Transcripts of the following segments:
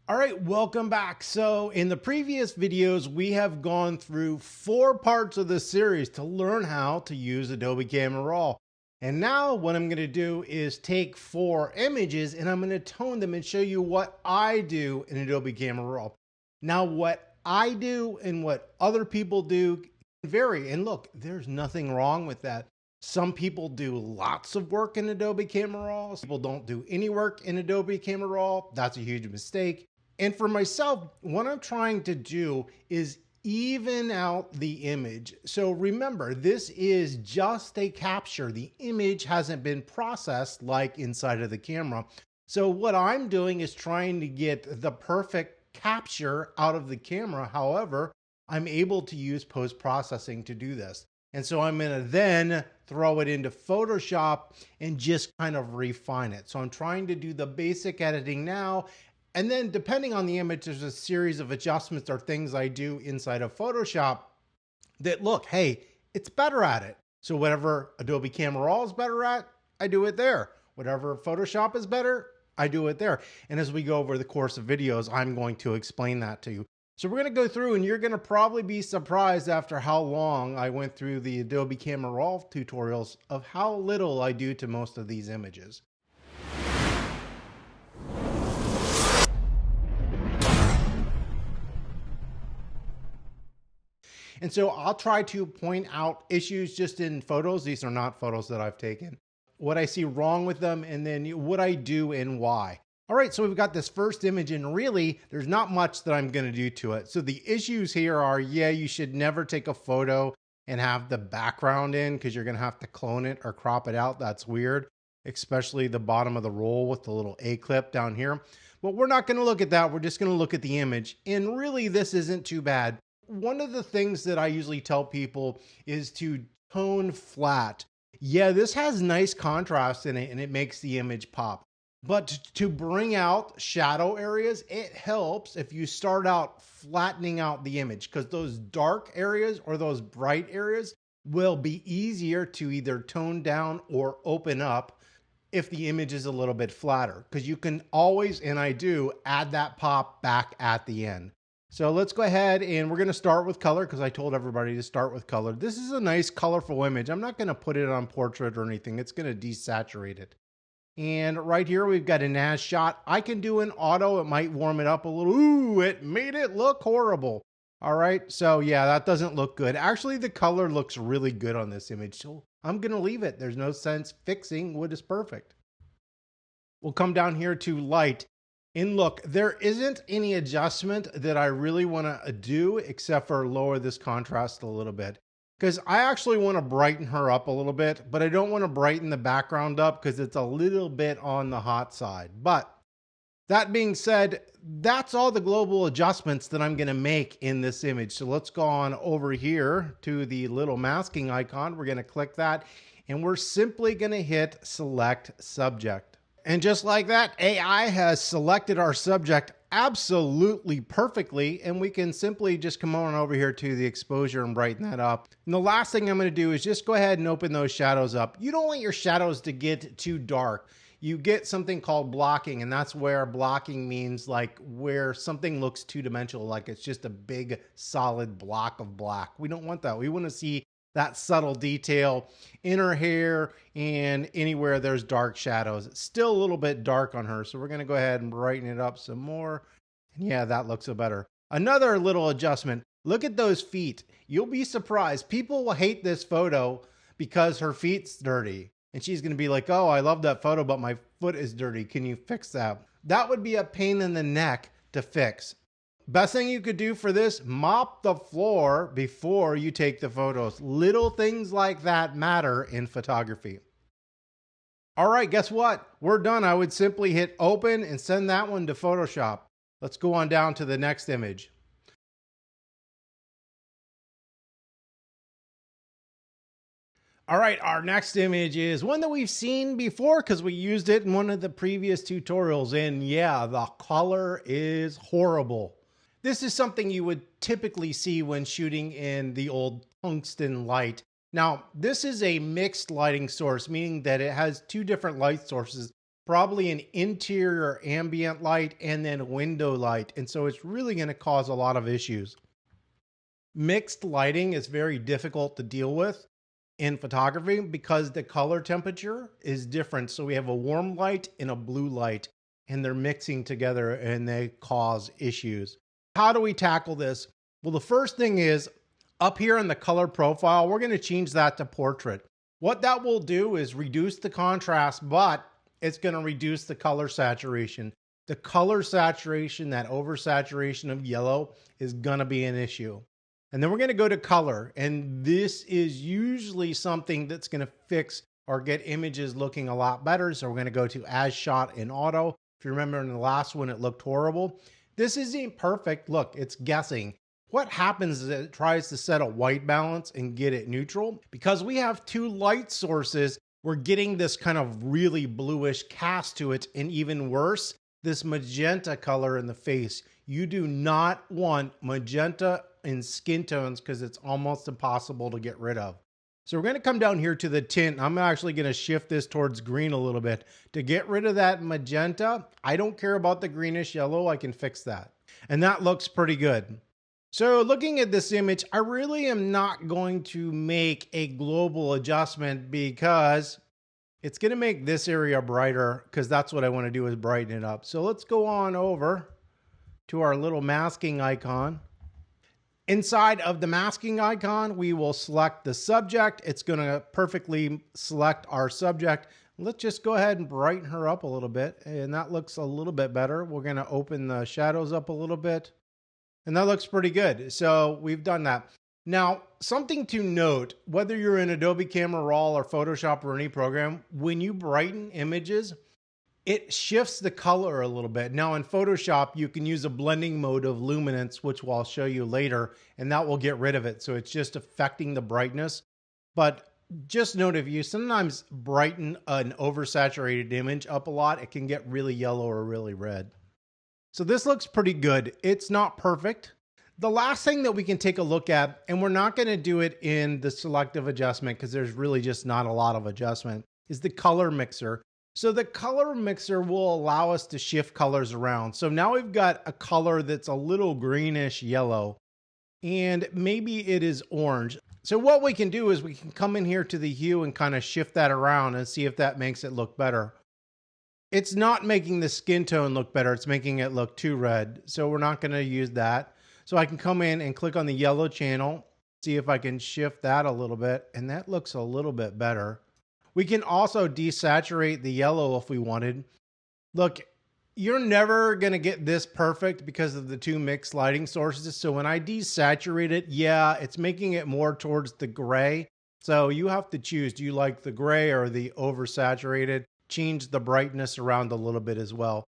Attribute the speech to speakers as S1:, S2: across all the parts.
S1: All right, welcome back. So in the previous videos, we have gone through 4 parts of this series to learn how to use Adobe Camera Raw. And now what I'm going to do is take 4 images and I'm going to tone them and show you what I do in Adobe Camera Raw. Now what I do and what other people do can vary. And look, there's nothing wrong with that. Some people do lots of work in Adobe Camera Raw. Some people don't do any work in Adobe Camera Raw. That's a huge mistake. And for myself, what I'm trying to do is even out the image. So remember, this is just a capture. The image hasn't been processed like inside of the camera. So what I'm doing is trying to get the perfect capture out of the camera. However, I'm able to use post-processing to do this. And so I'm gonna then throw it into Photoshop and just kind of refine it. So I'm trying to do the basic editing now. And then depending on the image, there's a series of adjustments or things I do inside of Photoshop that look, hey, it's better at it. So whatever Adobe Camera Raw is better at, I do it there. Whatever Photoshop is better, I do it there. And as we go over the course of videos, I'm going to explain that to you. So we're going to go through and you're going to probably be surprised after how long I went through the Adobe Camera Raw tutorials of how little I do to most of these images. And so I'll try to point out issues just in photos. These are not photos that I've taken. What I see wrong with them and then what I do and why. All right, so we've got this first image and really there's not much that I'm gonna do to it. So the issues here are, yeah, you should never take a photo and have the background in because you're gonna have to clone it or crop it out. That's weird, especially the bottom of the roll with the little A clip down here. But we're not gonna look at that. We're just gonna look at the image. And really this isn't too bad. One of the things that I usually tell people is to tone flat. Yeah, this has nice contrast in it and it makes the image pop. But to bring out shadow areas, it helps if you start out flattening out the image because those dark areas or those bright areas will be easier to either tone down or open up if the image is a little bit flatter. Because you can always, and I do, add that pop back at the end. So let's go ahead and we're going to start with color because I told everybody to start with color. This is a nice colorful image. I'm not going to put it on portrait or anything. It's going to desaturate it. And right here we've got a NAS shot. I can do an auto. It might warm it up a little. Ooh, it made it look horrible. All right. So yeah, that doesn't look good. Actually, the color looks really good on this image. So I'm going to leave it. There's no sense fixing what is perfect. We'll come down here to light. And look, there isn't any adjustment that I really want to do except for lower this contrast a little bit. Because I actually want to brighten her up a little bit, but I don't want to brighten the background up because it's a little bit on the hot side. But that being said, that's all the global adjustments that I'm going to make in this image. So let's go on over here to the little masking icon. We're going to click that and we're simply going to hit select subject. And just like that, AI has selected our subject absolutely perfectly, and we can simply just come on over here to the exposure and brighten that up. And the last thing I'm going to do is just go ahead and open those shadows up. You don't want your shadows to get too dark. You get something called blocking, and that's where blocking means like where something looks two-dimensional, like it's just a big solid block of black. We don't want that. We want to see that subtle detail in her hair and anywhere there's dark shadows. It's still a little bit dark on her, so we're going to go ahead and brighten it up some more. And yeah, that looks better. Another little adjustment. Look at those feet. You'll be surprised. People will hate this photo because her feet's dirty. And she's going to be like, oh, I love that photo, but my foot is dirty. Can you fix that? That would be a pain in the neck to fix. Best thing you could do for this, mop the floor before you take the photos. Little things like that matter in photography. All right, guess what? We're done. I would simply hit open and send that one to Photoshop. Let's go on down to the next image. All right, our next image is one that we've seen before because we used it in one of the previous tutorials. And yeah, the color is horrible. This is something you would typically see when shooting in the old tungsten light. Now, this is a mixed lighting source, meaning that it has 2 different light sources probably an interior ambient light, and then window light. And so it's really going to cause a lot of issues. Mixed lighting is very difficult to deal with in photography because the color temperature is different. So we have a warm light and a blue light, and they're mixing together and they cause issues. How do we tackle this? Well, the first thing is up here in the color profile, we're going to change that to portrait. What that will do is reduce the contrast, but it's going to reduce the color saturation. The color saturation, that oversaturation of yellow, is going to be an issue. And then we're going to go to color. And this is usually something that's going to fix or get images looking a lot better. So we're going to go to as shot in auto. If you remember in the last one, it looked horrible. This isn't perfect. Look, it's guessing. What happens is it tries to set a white balance and get it neutral. Because we have two light sources, we're getting this kind of really bluish cast to it. And even worse, this magenta color in the face. You do not want magenta in skin tones because it's almost impossible to get rid of. So we're going to come down here to the tint. I'm actually going to shift this towards green a little bit to get rid of that magenta. I don't care about the greenish yellow. I can fix that. And that looks pretty good. So looking at this image, I really am not going to make a global adjustment because it's going to make this area brighter because that's what I want to do is brighten it up. So let's go on over to our little masking icon. Inside of the masking icon, we will select the subject. It's going to perfectly select our subject. Let's just go ahead and brighten her up a little bit. And that looks a little bit better. We're going to open the shadows up a little bit. And that looks pretty good. So we've done that. Now, something to note, whether you're in Adobe Camera Raw or Photoshop or any program, when you brighten images, it shifts the color a little bit. Now in Photoshop, you can use a blending mode of luminance, which I'll show you later, and that will get rid of it. So it's just affecting the brightness. But just note, if you sometimes brighten an oversaturated image up a lot, it can get really yellow or really red. So this looks pretty good. It's not perfect. The last thing that we can take a look at, and we're not going to do it in the selective adjustment because there's really just not a lot of adjustment, is the color mixer. So the color mixer will allow us to shift colors around. So now we've got a color that's a little greenish yellow, and maybe it is orange. So what we can do is we can come in here to the hue and kind of shift that around and see if that makes it look better. It's not making the skin tone look better. It's making it look too red. So we're not going to use that. So I can come in and click on the yellow channel, see if I can shift that a little bit, and that looks a little bit better. We can also desaturate the yellow if we wanted. Look, you're never going to get this perfect because of the two mixed lighting sources. So when I desaturate it, yeah, it's making it more towards the gray. So you have to choose, do you like the gray or the oversaturated? Change the brightness around a little bit as well.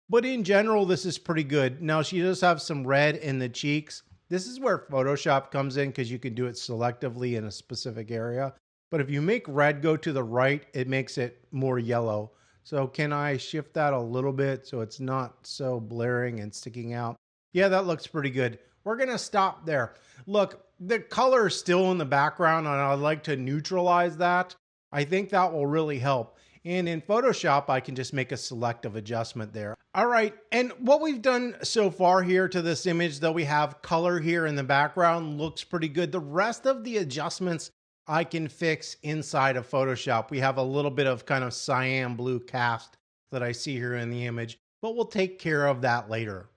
S1: But in general, this is pretty good. Now she does have some red in the cheeks. This is where Photoshop comes in because you can do it selectively in a specific area. But if you make red go to the right, it makes it more yellow. So can I shift that a little bit so it's not so blaring and sticking out? Yeah, that looks pretty good. We're going to stop there. Look, the color is still in the background, and I'd like to neutralize that. I think that will really help. And in Photoshop, I can just make a selective adjustment there. All right, and what we've done so far here to this image, though we have color here in the background, looks pretty good. The rest of the adjustments I can fix inside of Photoshop. We have a little bit of kind of cyan blue cast that I see here in the image, but we'll take care of that later.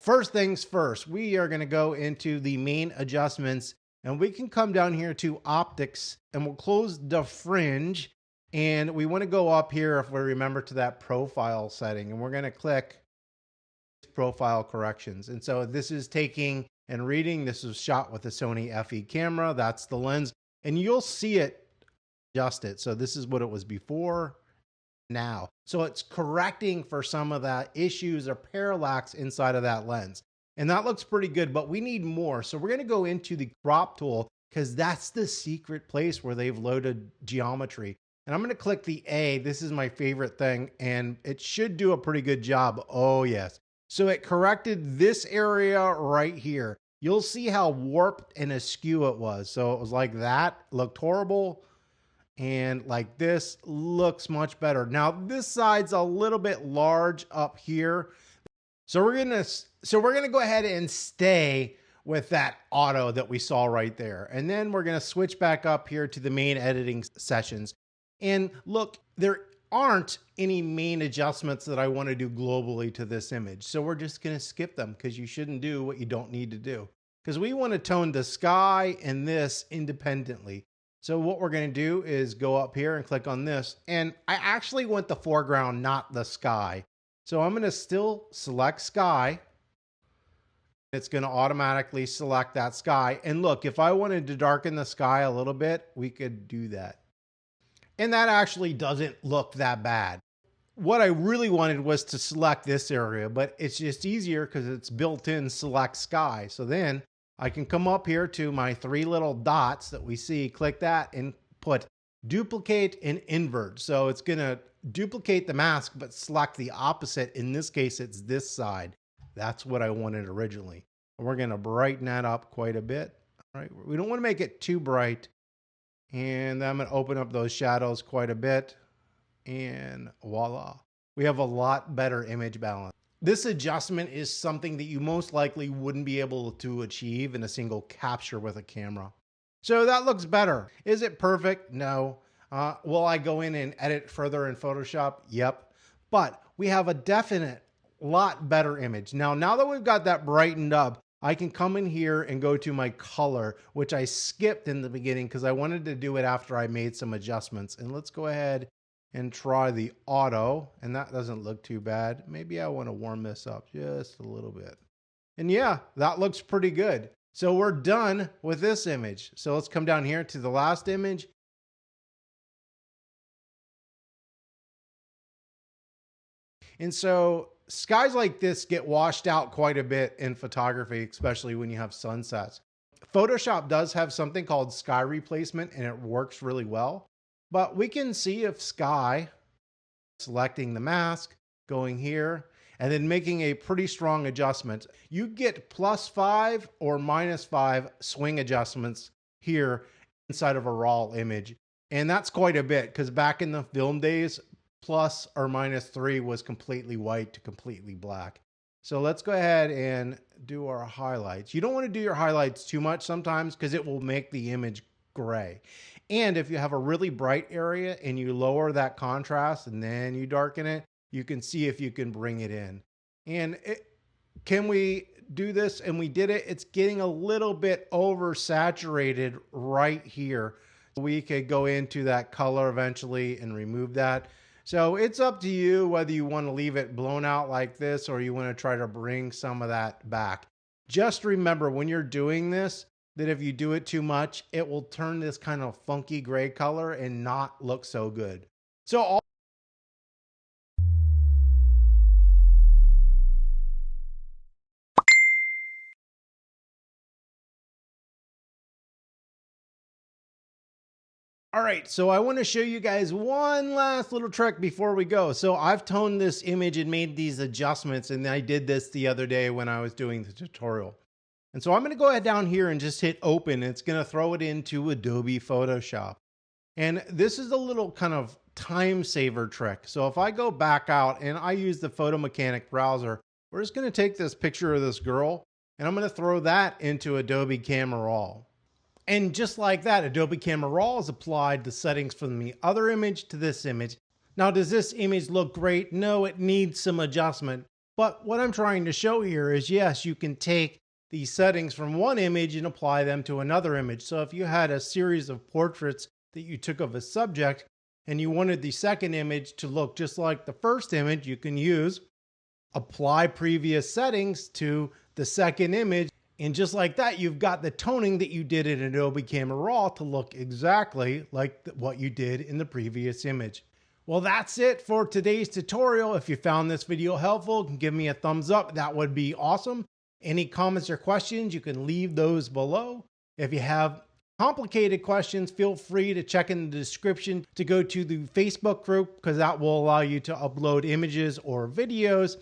S1: First things first, we are going to go into the main adjustments, and we can come down here to optics, and we'll close the fringe, and we want to go up here, if we remember, to that profile setting, and we're going to click profile corrections. And so this is taking and reading. This was shot with a Sony FE camera. That's the lens, and you'll see it adjust it. So this is what it was before, now. So it's correcting for some of the issues or parallax inside of that lens. And that looks pretty good, but we need more. So we're going to go into the crop tool because that's the secret place where they've loaded geometry. And I'm going to click the A. This is my favorite thing, and it should do a pretty good job. Oh, yes. So it corrected this area right here. you'll see how warped and askew it was. So it was like that, looked horrible. And like this looks much better. Now this side's a little bit large up here. So we're gonna go ahead and stay with that auto that we saw right there. And then we're gonna switch back up here to the main editing sessions. And look, there aren't any main adjustments that I want to do globally to this image. So we're just gonna skip them because you shouldn't do what you don't need to do. Because we want to tone the sky and this independently. So what we're going to do is go up here and click on this. And I actually want the foreground, not the sky. So I'm going to still select sky. It's going to automatically select that sky. And look, if I wanted to darken the sky a little bit, we could do that. And that actually doesn't look that bad. What I really wanted was to select this area, but it's just easier because it's built in select sky. So then I can come up here to my three little dots that we see, click that and put duplicate and invert. So it's going to duplicate the mask, but select the opposite. In this case, it's this side. That's what I wanted originally. And we're going to brighten that up quite a bit. All right. We don't want to make it too bright. And I'm going to open up those shadows quite a bit. And voila. We have a lot better image balance. This adjustment is something that you most likely wouldn't be able to achieve in a single capture with a camera. So that looks better. Is it perfect? No. Will I go in and edit further in Photoshop? Yep. But we have a definite lot better image. Now that we've got that brightened up, I can come in here and go to my color, which I skipped in the beginning because I wanted to do it after I made some adjustments. And let's go ahead and try the auto, and that doesn't look too bad. Maybe I want to warm this up just a little bit. And yeah, that looks pretty good. So we're done with this image. So let's come down here to the last image. And so skies like this get washed out quite a bit in photography, especially when you have sunsets. Photoshop does have something called sky replacement, and it works really well. But we can see if sky, selecting the mask, going here, and then making a pretty strong adjustment. You get +5 or -5 swing adjustments here inside of a raw image. And that's quite a bit because back in the film days, plus or -3 was completely white to completely black. So let's go ahead and do our highlights. You don't want to do your highlights too much sometimes because it will make the image gray. And if you have a really bright area and you lower that contrast and then you darken it, you can see if you can bring it in. And can we do this? And we did it. It's getting a little bit oversaturated right here. We could go into that color eventually and remove that. So it's up to you whether you want to leave it blown out like this or you want to try to bring some of that back. Just remember when you're doing this, that if you do it too much, it will turn this kind of funky gray color and not look so good. So all right, so I want to show you guys one last little trick before we go. So I've toned this image and made these adjustments, and I did this the other day when I was doing the tutorial. And so I'm going to go ahead down here and just hit open. It's going to throw it into Adobe Photoshop. And this is a little kind of time saver trick. So if I go back out and I use the Photo Mechanic browser, we're just going to take this picture of this girl and I'm going to throw that into Adobe Camera Raw. And just like that, Adobe Camera Raw has applied the settings from the other image to this image. Now, does this image look great? No, it needs some adjustment. But what I'm trying to show here is, yes, you can take these settings from one image and apply them to another image. So if you had a series of portraits that you took of a subject and you wanted the second image to look just like the first image, you can use apply previous settings to the second image. And just like that, you've got the toning that you did in Adobe Camera Raw to look exactly like what you did in the previous image. Well, that's it for today's tutorial. If you found this video helpful, give me a thumbs up. That would be awesome. Any comments or questions, you can leave those below. If you have complicated questions, feel free to check in the description to go to the Facebook group because that will allow you to upload images or videos.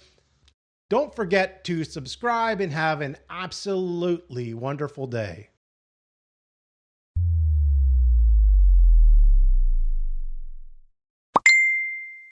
S1: Don't forget to subscribe and have an absolutely wonderful day.